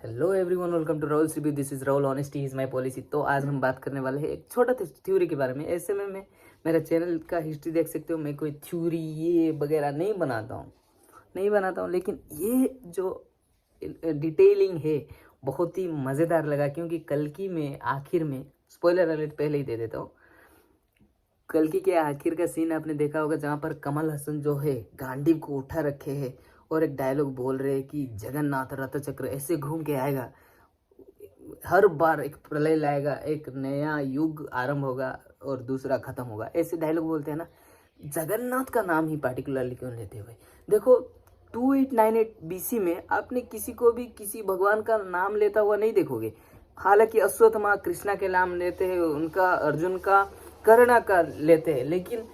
Hello everyone, welcome to Rahul review. This is Rahul, honesty is my policy. तो आज हम बात करने वाले हैं एक छोटा थ्योरी के बारे में। ऐसे में मैं मेरा चैनल का हिस्ट्री देख सकते हो। मैं कोई थ्योरी ये वगैरह नहीं बनाता हूँ, लेकिन ये जो डिटेलिंग है बहुत ही मज़ेदार लगा, क्योंकि कल्कि में आखिर में, स्पॉइलर अलर्ट पहले ही दे देता हूँ, कल्कि के आखिर का सीन आपने देखा होगा जहाँ पर कमल हसन जो है गांडीव को उठा रखे है और एक डायलॉग बोल रहे हैं कि जगन्नाथ रथ चक्र ऐसे घूम के आएगा, हर बार एक प्रलय लाएगा, एक नया युग आरंभ होगा और दूसरा खत्म होगा, ऐसे डायलॉग बोलते हैं ना। जगन्नाथ का नाम ही पार्टिकुलरली क्यों लेते हुए देखो, 2898 बीसी में आपने किसी को भी किसी भगवान का नाम लेता हुआ नहीं देखोगे। हालांकि अश्वत्थामा कृष्णा के नाम लेते हैं, उनका अर्जुन का कर्ण का लेते हैं, लेकिन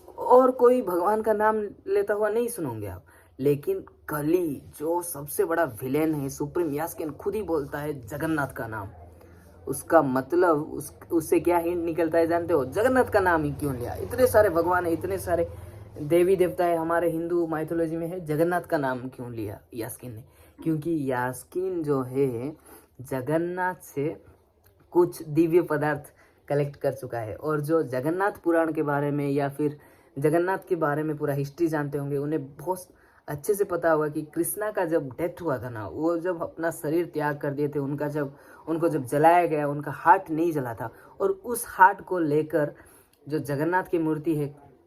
और कोई भगवान का नाम लेता हुआ नहीं सुनोगे आप। लेकिन कली जो सबसे बड़ा विलेन है, सुप्रीम यास्किन खुद ही बोलता है जगन्नाथ का नाम। उसका मतलब उससे क्या हिंट निकलता है जानते हो? जगन्नाथ का नाम ही क्यों लिया? इतने सारे भगवान है, इतने सारे देवी देवता है हमारे हिंदू माइथोलॉजी में, है जगन्नाथ का नाम क्यों लिया यास्किन ने? क्योंकि यास्किन जो है जगन्नाथ से कुछ दिव्य पदार्थ कलेक्ट कर चुका है, और जो जगन्नाथ पुराण के बारे में या फिर जगन्नाथ के बारे में पूरा हिस्ट्री जानते होंगे, उन्हें बहुत अच्छे से पता होगा कि कृष्णा का जब डेथ हुआ था ना, वो जब अपना शरीर त्याग कर दिए थे, उनको जब जलाया गया, उनका हार्ट नहीं जला था, और उस हार्ट को लेकर जो जगन्नाथ की मूर्ति है,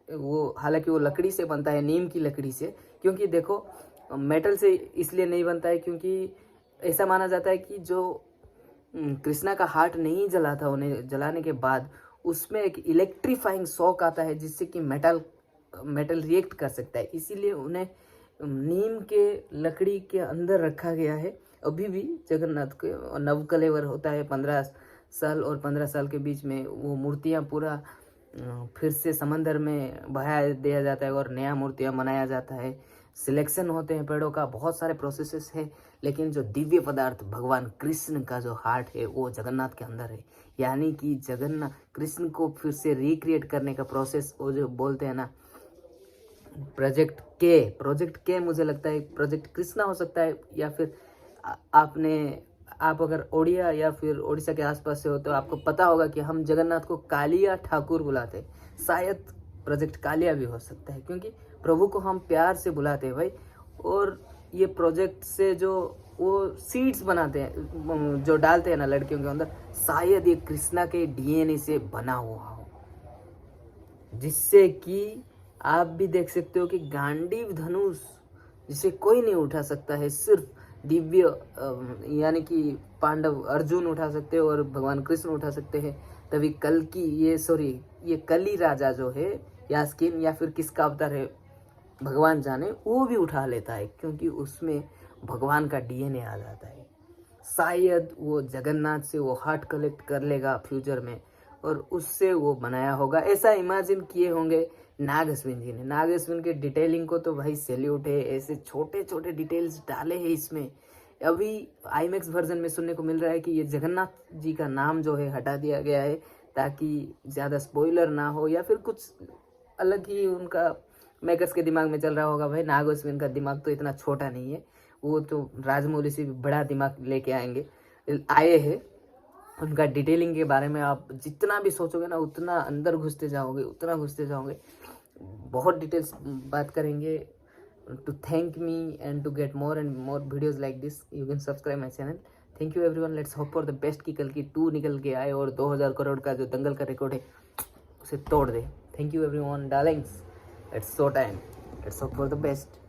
वो हालांकि वो लकड़ी से बनता है, नीम की लकड़ी से। क्योंकि देखो मेटल से इसलिए नहीं बनता है क्योंकि ऐसा माना जाता है कि जो कृष्णा का हार्ट नहीं जला था, उन्हें जलाने के बाद उसमें एक इलेक्ट्रीफाइंग शॉक आता है जिससे कि मेटल रिएक्ट कर सकता है, इसीलिए उन्हें नीम के लकड़ी के अंदर रखा गया है। अभी भी जगन्नाथ के नवकलेवर होता है 15 साल और 15 साल के बीच में, वो मूर्तियाँ पूरा फिर से समंदर में बहा दिया जाता है और नया मूर्तियाँ बनाया जाता है। सिलेक्शन होते हैं पेड़ों का, बहुत सारे प्रोसेसेस है, लेकिन जो दिव्य पदार्थ भगवान कृष्ण का जो हार्ट है वो जगन्नाथ के अंदर है। यानी कि जगन्नाथ कृष्ण को फिर से रिक्रिएट करने का प्रोसेस, वो जो बोलते हैं ना प्रोजेक्ट के मुझे लगता है प्रोजेक्ट कृष्णा हो सकता है, या फिर आप अगर ओडिया या फिर ओडिशा के आसपास से हो तो आपको पता होगा कि हम जगन्नाथ को कालिया ठाकुर बुलाते हैं। शायद प्रोजेक्ट कालिया भी हो सकता है, क्योंकि प्रभु को हम प्यार से बुलाते हैं भाई। और ये प्रोजेक्ट से जो वो सीड्स बनाते हैं, जो डालते हैं ना लड़कियों के अंदर, शायद ये कृष्णा के डीएनए से बना हुआ हो, जिससे कि आप भी देख सकते हो कि गांडीव धनुष जिसे कोई नहीं उठा सकता है, सिर्फ दिव्य यानी कि पांडव अर्जुन उठा सकते हो और भगवान कृष्ण उठा सकते हैं। तभी ये कली राजा जो है यास्किन, या फिर किसका अवतार है भगवान जाने, वो भी उठा लेता है, क्योंकि उसमें भगवान का डीएनए आ जाता है। शायद वो जगन्नाथ से वो हार्ट कलेक्ट कर लेगा फ्यूचर में, और उससे वो बनाया होगा, ऐसा इमेजिन किए होंगे नाग अश्विन जी ने। नाग अश्विन के डिटेलिंग को तो भाई सैल्यूट है, ऐसे छोटे छोटे डिटेल्स डाले हैं इसमें। अभी आईमैक्स वर्जन में सुनने को मिल रहा है कि ये जगन्नाथ जी का नाम जो है हटा दिया गया है, ताकि ज़्यादा स्पॉइलर ना हो, या फिर कुछ अलग ही उनका मेकर्स के दिमाग में चल रहा होगा। भाई नाग अश्विन का दिमाग तो इतना छोटा नहीं है, वो तो राजमौली से भी बड़ा दिमाग लेके आए हैं। उनका डिटेलिंग के बारे में आप जितना भी सोचोगे ना, उतना अंदर घुसते जाओगे। बहुत डिटेल्स बात करेंगे। To thank me and to get more and more videos like this, you can subscribe my channel. Thank you everyone, let's hope for the best कि कल की 2 निकल के आए और 2000 करोड़ का जो दंगल का रिकॉर्ड है उसे तोड़ दे। Thank you everyone darlings, it's show time, let's hope for the best.